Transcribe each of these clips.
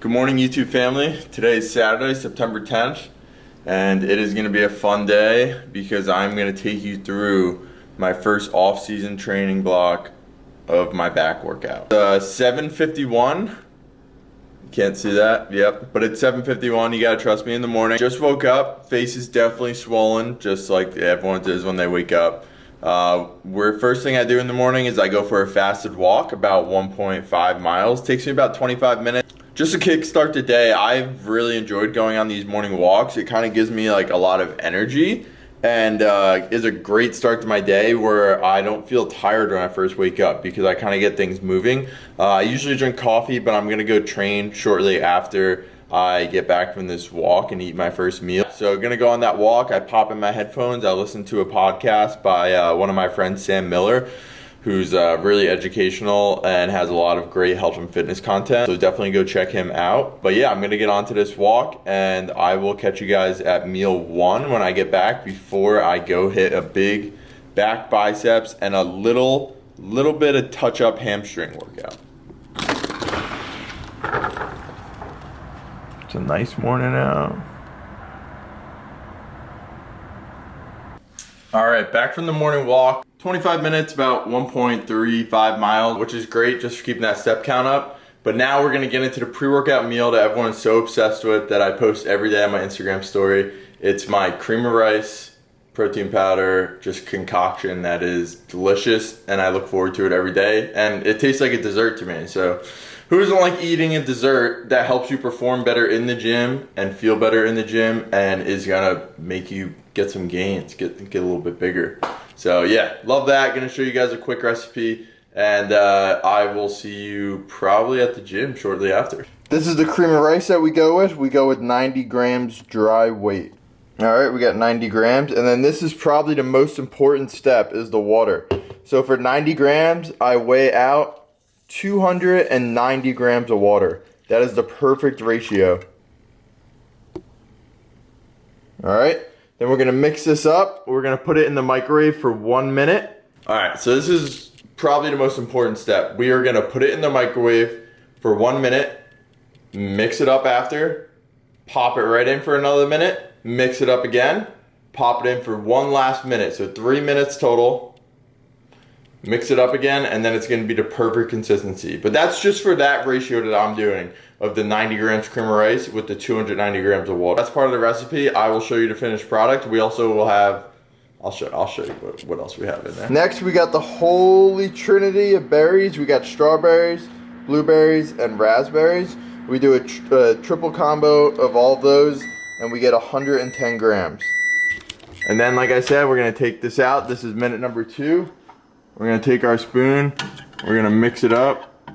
Good morning, YouTube family. Today is Saturday, September 10th, and it is going to be a fun day because I'm going to take you through my first off-season training block of my back workout. 7:51. Can't see that. Yep, but it's 7:51. You gotta trust me in the morning. Just woke up. Face is definitely swollen, just like everyone does when they wake up. First thing I do in the morning is I go for a fasted walk, about 1.5 miles. Takes me about 25 minutes. Just to kickstart the day, I've really enjoyed going on these morning walks. It kind of gives me like a lot of energy and is a great start to my day where I don't feel tired when I first wake up because I kind of get things moving. I usually drink coffee, but I'm gonna go train shortly after I get back from this walk and eat my first meal. So gonna go on that walk. I pop in my headphones. I listen to a podcast by one of my friends, Sam Miller, who's really educational and has a lot of great health and fitness content. So definitely go check him out. But yeah, I'm gonna get onto this walk and I will catch you guys at meal 1 when I get back before I go hit a big back biceps and a little bit of touch-up hamstring workout. It's a nice morning out. All right, back from the morning walk. 25 minutes, about 1.35 miles, which is great just for keeping that step count up. But now we're gonna get into the pre-workout meal that everyone is so obsessed with that I post every day on my Instagram story. It's my cream of rice, protein powder, just concoction that is delicious and I look forward to it every day. And it tastes like a dessert to me. So who doesn't like eating a dessert that helps you perform better in the gym and feel better in the gym and is gonna make you get some gains, get a little bit bigger. So yeah, love that. Gonna show you guys a quick recipe and I will see you probably at the gym shortly after. This is the cream of rice that we go with. We go with 90 grams dry weight. All right, we got 90 grams. And then this is probably the most important step is the water. So for 90 grams, I weigh out 290 grams of water. That is the perfect ratio. All right. Then we're gonna mix this up. We're gonna put it in the microwave for 1 minute. All right, so this is probably the most important step. We are gonna put it in the microwave for 1 minute, mix it up after, pop it right in for another minute, mix it up again, pop it in for one last minute. So 3 minutes total. Mix it up again, and then it's gonna be the perfect consistency. But that's just for that ratio that I'm doing of the 90 grams cream of rice with the 290 grams of water. That's part of the recipe. I will show you the finished product. We also will have, I'll show you what else we have in there. Next, we got the holy trinity of berries. We got strawberries, blueberries, and raspberries. We do a triple combo of all of those, and we get 110 grams. And then, like I said, we're gonna take this out. This is minute number 2. We're gonna take our spoon, we're gonna mix it up.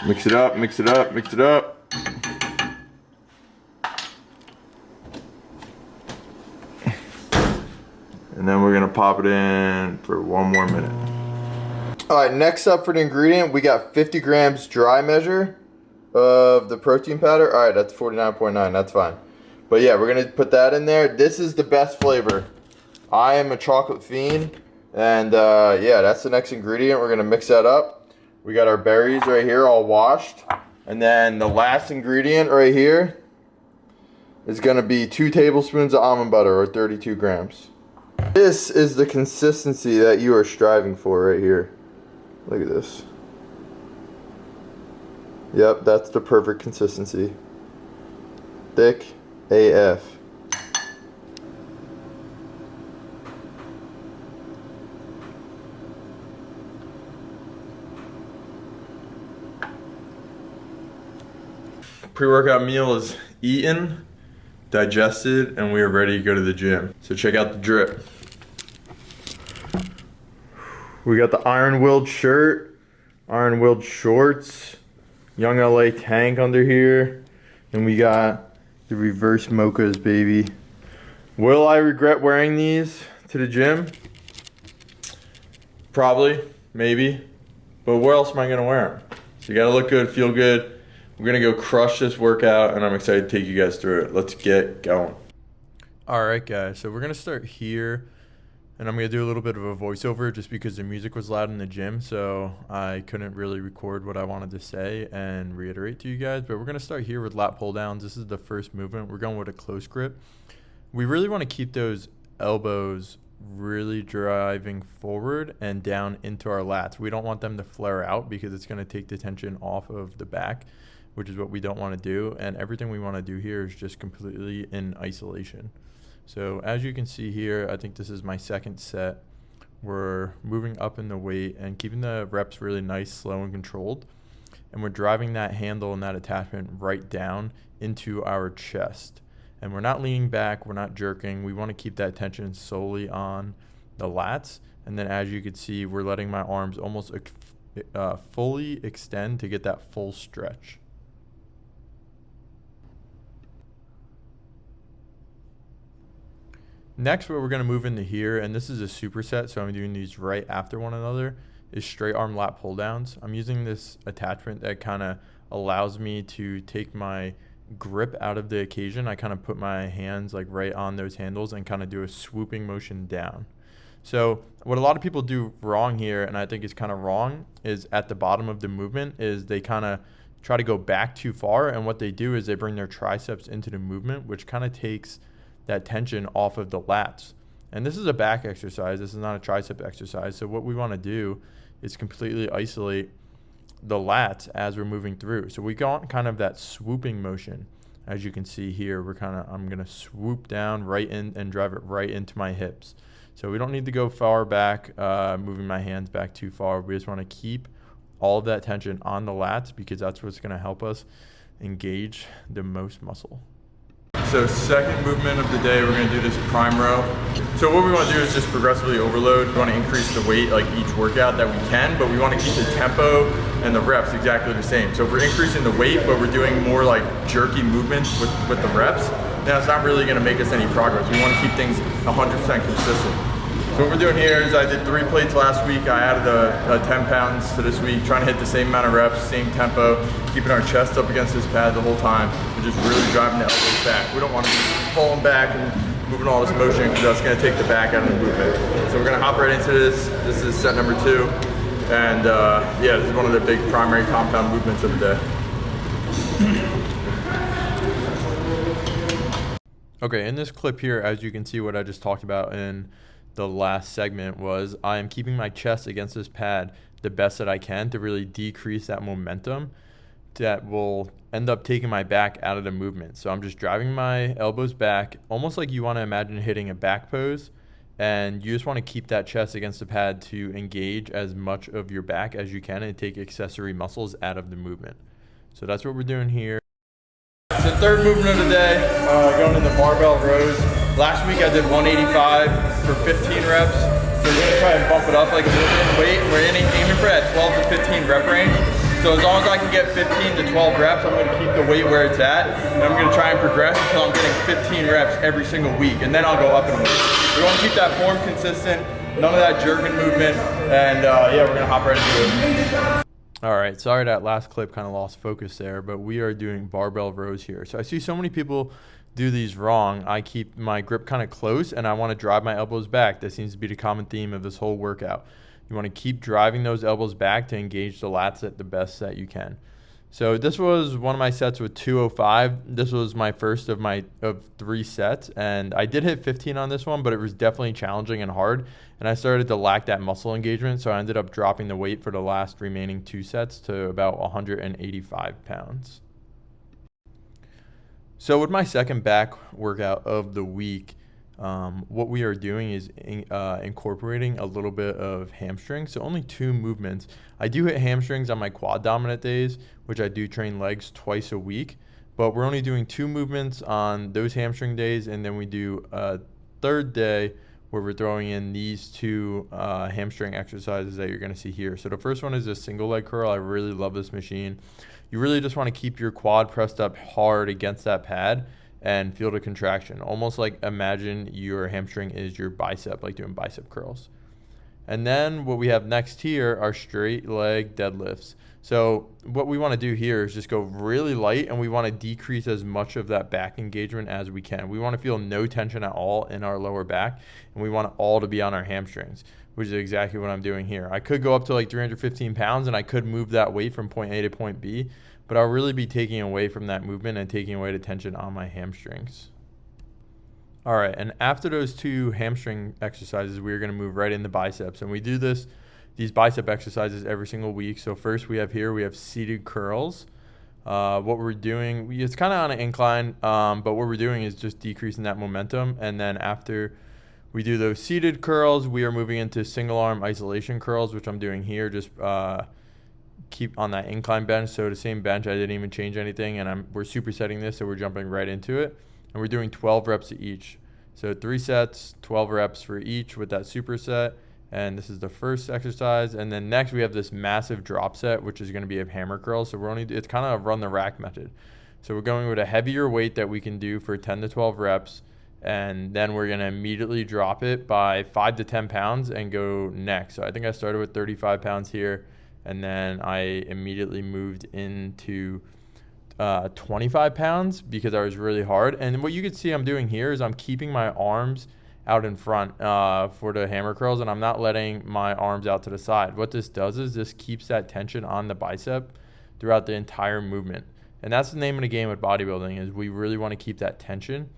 Mix it up, mix it up, mix it up. And then we're gonna pop it in for 1 more minute. All right, next up for the ingredient, we got 50 grams dry measure of the protein powder. All right, that's 49.9, that's fine. But yeah, we're gonna put that in there. This is the best flavor. I am a chocolate fiend, and yeah, that's the next ingredient. We're gonna mix that up. We got our berries right here all washed. And then the last ingredient right here is gonna be 2 tablespoons of almond butter, or 32 grams. This is the consistency that you are striving for right here. Look at this. Yep, that's the perfect consistency. Thick AF. Pre-workout meal is eaten, digested, and we are ready to go to the gym. So check out the drip. We got the iron-willed shirt, iron-willed shorts, Young LA tank under here, and we got the reverse mochas, baby. Will I regret wearing these to the gym? Probably, maybe, but where else am I gonna wear them? So you gotta look good, feel good. We're gonna go crush this workout and I'm excited to take you guys through it. Let's get going. All right, guys, so we're gonna start here. And I'm going to do a little bit of a voiceover just because the music was loud in the gym, so I couldn't really record what I wanted to say and reiterate to you guys. But we're going to start here with lat pull downs. This is the first movement. We're going with a close grip. We really want to keep those elbows really driving forward and down into our lats. We don't want them to flare out because it's going to take the tension off of the back, which is what we don't want to do. And everything we want to do here is just completely in isolation. So as you can see here, I think this is my second set. We're moving up in the weight and keeping the reps really nice, slow, and controlled. And we're driving that handle and that attachment right down into our chest. And we're not leaning back, we're not jerking. We want to keep that tension solely on the lats. And then as you can see, we're letting my arms almost fully extend to get that full stretch. Next, what we're going to move into here, and this is a superset, so I'm doing these right after one another, is straight arm lat pull downs. I'm using this attachment that kind of allows me to take my grip out of the occasion. I kind of put my hands like right on those handles and kind of do a swooping motion down. So what a lot of people do wrong here, and I think is kind of wrong, is at the bottom of the movement is they kind of try to go back too far, and what they do is they bring their triceps into the movement, which kind of takes that tension off of the lats. And this is a back exercise. This is not a tricep exercise. So what we want to do is completely isolate the lats as we're moving through. So we got kind of that swooping motion. As you can see here, I'm going to swoop down right in and drive it right into my hips. So we don't need to go far back, moving my hands back too far. We just want to keep all of that tension on the lats because that's what's going to help us engage the most muscle. So second movement of the day, we're going to do this prime row. So what we want to do is just progressively overload. We want to increase the weight like each workout that we can, but we want to keep the tempo and the reps exactly the same. So if we're increasing the weight, but we're doing more like jerky movements with the reps, then it's not really going to make us any progress. We want to keep things 100% consistent. So what we're doing here is I did 3 plates last week. I added a 10 pounds to this week, trying to hit the same amount of reps, same tempo, keeping our chest up against this pad the whole time, and just really driving the elbows back. We don't want to be pulling back and moving all this motion because that's going to take the back out of the movement. So we're going to hop right into this. This is set number 2. And yeah, this is one of the big primary compound movements of the day. Okay, in this clip here, as you can see what I just talked about in the last segment was I am keeping my chest against this pad the best that I can to really decrease that momentum that will end up taking my back out of the movement. So I'm just driving my elbows back, almost like you want to imagine hitting a back pose, and you just want to keep that chest against the pad to engage as much of your back as you can and take accessory muscles out of the movement. So that's what we're doing here. So third movement of the day, going in the barbell rows. Last week I did 185 for 15 reps. So we're gonna try and bump it up like a little bit in weight. We're aiming for that 12 to 15 rep range. So as long as I can get 15 to 12 reps, I'm gonna keep the weight where it's at. And I'm gonna try and progress until I'm getting 15 reps every single week. And then I'll go up in weight. We wanna keep that form consistent, none of that jerking movement. And yeah, we're gonna hop right into it. All right, sorry that last clip kind of lost focus there, but we are doing barbell rows here. So I see so many people do these wrong. I keep my grip kind of close and I want to drive my elbows back. That seems to be the common theme of this whole workout. You want to keep driving those elbows back to engage the lats at the best that you can. So this was one of my sets with 205. This was my first of 3 sets, and I did hit 15 on this one, but it was definitely challenging and hard, and I started to lack that muscle engagement, so I ended up dropping the weight for the last remaining 2 sets to about 185 pounds. So with my second back workout of the week, what we are doing is incorporating a little bit of hamstring. So only 2 movements. I do hit hamstrings on my quad dominant days, which I do train legs twice a week, but we're only doing 2 movements on those hamstring days. And then we do a third day where we're throwing in these 2 hamstring exercises that you're going to see here. So the first one is a single leg curl. I really love this machine. You really just want to keep your quad pressed up hard against that pad and feel the contraction. Almost like imagine your hamstring is your bicep, like doing bicep curls. And then what we have next here are straight leg deadlifts. So what we want to do here is just go really light, and we want to decrease as much of that back engagement as we can. We want to feel no tension at all in our lower back, and we want it all to be on our hamstrings, which is exactly what I'm doing here. I could go up to like 315 pounds, and I could move that weight from point A to point B, but I'll really be taking away from that movement and taking away the tension on my hamstrings. All right, and after those 2 hamstring exercises, we're going to move right into biceps, and we do these bicep exercises every single week. So first we have seated curls. What we're doing, it's kind of on an incline, but what we're doing is just decreasing that momentum. And then after we do those seated curls, we are moving into single arm isolation curls, which I'm doing here. Just keep on that incline bench. So the same bench, I didn't even change anything, and we're supersetting this, so we're jumping right into it. And we're doing 12 reps each. So 3 sets, 12 reps for each with that superset. And this is the first exercise. And then next we have this massive drop set, which is going to be a hammer curl. So it's kind of a run the rack method. So we're going with a heavier weight that we can do for 10 to 12 reps. And then we're going to immediately drop it by 5 to 10 pounds and go next. So I think I started with 35 pounds here, and then I immediately moved into 25 pounds because I was really hard. And what you can see I'm doing here is I'm keeping my arms out in front for the hammer curls, and I'm not letting my arms out to the side. What this does is this keeps that tension on the bicep throughout the entire movement. And that's the name of the game with bodybuilding, is we really want to keep that tension,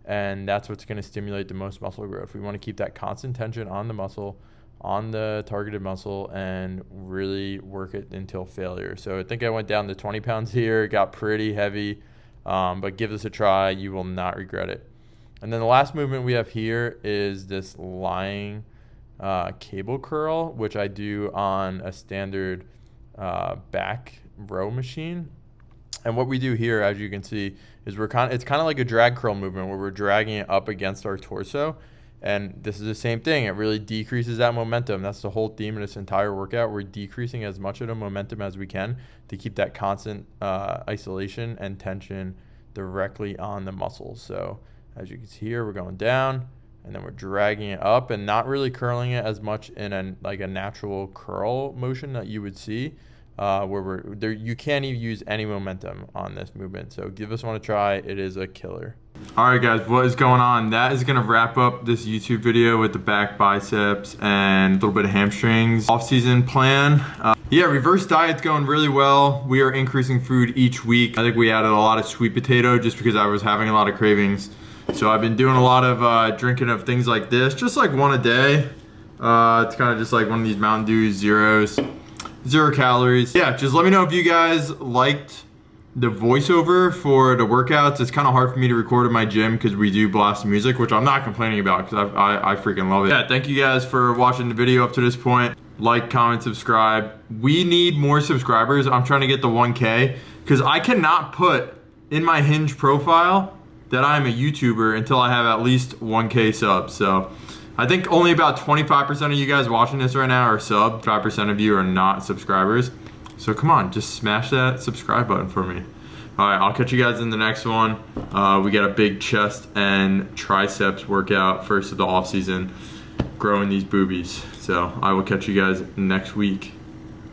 and that's what's going to stimulate the most muscle growth. We want to keep that constant tension on the muscle, on the targeted muscle, and really work it until failure. So I think I went down to 20 pounds here. It got pretty heavy, but give this a try. You will not regret it. And then the last movement we have here is this lying cable curl, which I do on a standard back row machine. And what we do here, as you can see, is it's kind of like a drag curl movement where we're dragging it up against our torso. And this is the same thing. It really decreases that momentum. That's the whole theme of this entire workout. We're decreasing as much of the momentum as we can to keep that constant isolation and tension directly on the muscles. So as you can see here, we're going down, and then we're dragging it up and not really curling it as much in a natural curl motion that you would see, where you can't even use any momentum on this movement. So give this one a try. It is a killer. All right, guys, what is going on? That is going to wrap up this YouTube video with the back biceps and a little bit of hamstrings. Off-season plan. Yeah, reverse diet's going really well. We are increasing food each week. I think we added a lot of sweet potato just because I was having a lot of cravings. So I've been doing a lot of drinking of things like this, just like one a day. It's kind of just like one of these Mountain Dew zeros, 0 calories. Yeah, just let me know if you guys liked the voiceover for the workouts. It's kind of hard for me to record in my gym because we do blast music, which I'm not complaining about because I freaking love it. Yeah, thank you guys for watching the video up to this point. Like, comment, subscribe. We need more subscribers. I'm trying to get the 1K because I cannot put in my Hinge profile that I'm a YouTuber until I have at least 1K subs. So I think only about 25% of you guys watching this right now are sub. 5% of you are not subscribers. So come on, just smash that subscribe button for me. All right, I'll catch you guys in the next one. We got a big chest and triceps workout first of the off season, growing these boobies. So I will catch you guys next week.